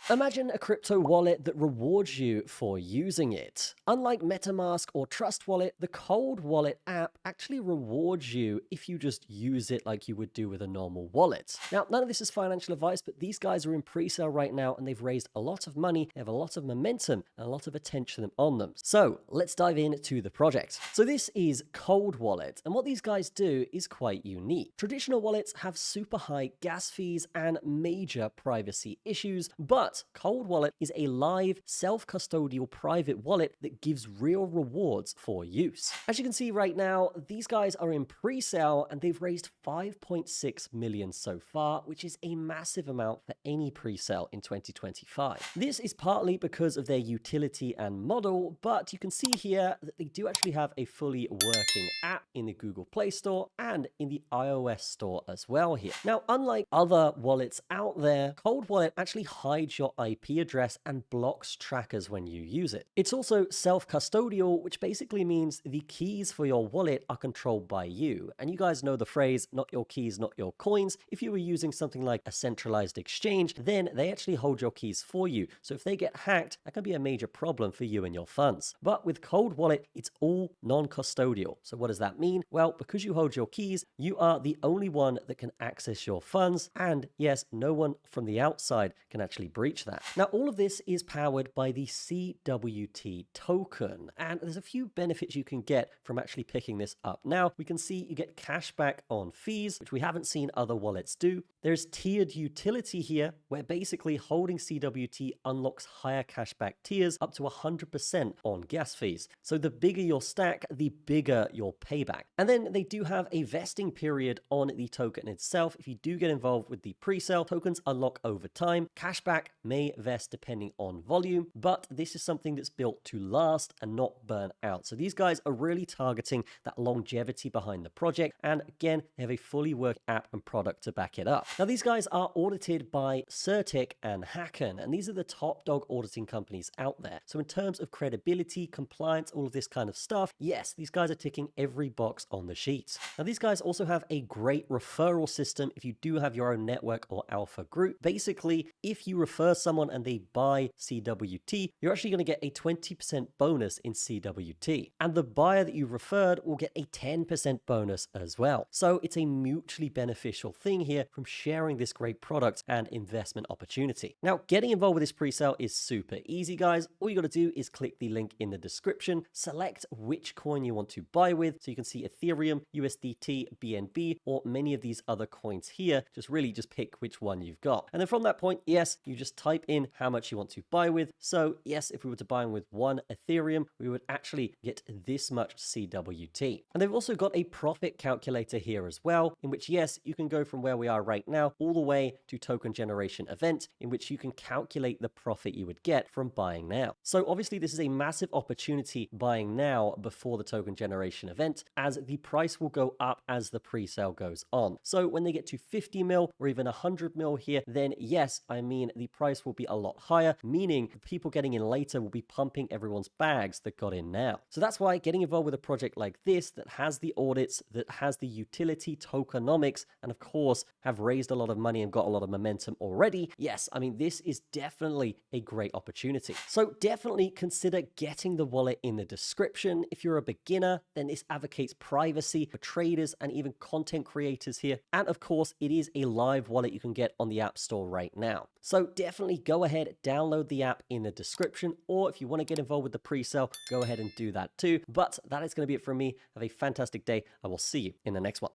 Imagine a crypto wallet that rewards you for using it. Unlike MetaMask or Trust Wallet, the Cold Wallet app actually rewards you if you just use it like you would do with a normal wallet. Now, none of this is financial advice, but these guys are in pre-sale right now and they've raised a lot of money, they have a lot of momentum and a lot of attention on them. So let's dive into the project. So this is Cold Wallet, and what these guys do is quite unique. Traditional wallets have super high gas fees and major privacy issues, but Cold Wallet is a live self-custodial private wallet that gives real rewards for use. As you can see right now, these guys are in pre-sale and they've raised 5.6 million so far, which is a massive amount for any pre-sale in 2025. This is partly because of their utility and model, but you can see here that they do actually have a fully working app in the Google Play Store and in the iOS store as well here. Now, unlike other wallets out there, Cold Wallet actually hides your IP address and blocks trackers when you use it. It's also self-custodial, which basically means the keys for your wallet are controlled by you. And you guys know the phrase, not your keys, not your coins. If you were using something like a centralized exchange, then they actually hold your keys for you. So if they get hacked, that can be a major problem for you and your funds. But with Cold Wallet, it's all non-custodial. So what does that mean? Well, because you hold your keys, you are the only one that can access your funds. And yes, no one from the outside can actually breach that. Now, all of this is powered by the CWT token, and there's a few benefits you can get from actually picking this up. Now, we can see you get cashback on fees, which we haven't seen other wallets do. There's tiered utility here, where basically holding CWT unlocks higher cashback tiers up to 100% on gas fees. So the bigger your stack, the bigger your payback. And then they do have a vesting period on the token itself. If you do get involved with the pre-sale, tokens unlock over time. Cashback may vest depending on volume, but this is something that's built to last and not burn out. So these guys are really targeting that longevity behind the project. And again, they have a fully worked app and product to back it up. Now, these guys are audited by Certik and Hacken, and these are the top dog auditing companies out there. So in terms of credibility, compliance, all of this kind of stuff, yes, these guys are ticking every box on the sheet. Now, these guys also have a great referral system if you do have your own network or alpha group. Basically, if you refer someone and they buy CWT, you're actually going to get a 20% bonus in CWT. And the buyer that you referred will get a 10% bonus as well. So it's a mutually beneficial thing here from sharing this great product and investment opportunity. Now, getting involved with this pre-sale is super easy, guys. All you got to do is click the link in the description, select which coin you want to buy with. So you can see Ethereum, USDT, BNB, or many of these other coins here. Just pick which one you've got. And then from that point, yes, you just type in how much you want to buy with. So yes, if we were to buy with 1 Ethereum, we would actually get this much CWT. And they've also got a profit calculator here as well, in which, yes, you can go from where we are right now all the way to token generation event, in which you can calculate the profit you would get from buying now. So obviously this is a massive opportunity buying now before the token generation event, as the price will go up as the pre-sale goes on. So when they get to 50 mil or even 100 mil here, then yes, I mean, the price will be a lot higher, meaning the people getting in later will be pumping everyone's bags that got in now. So that's why getting involved with a project like this that has the audits, that has the utility tokenomics, and of course have raised a lot of money and got a lot of momentum already, yes, I mean, this is definitely a great opportunity. So definitely consider getting the wallet in the description. If you're a beginner, then this advocates privacy for traders and even content creators here. And of course, it is a live wallet you can get on the App Store right now. So definitely go ahead, download the app in the description, or if you want to get involved with the pre-sale, go ahead and do that too. But that is going to be it from me. Have a fantastic day. I will see you in the next one.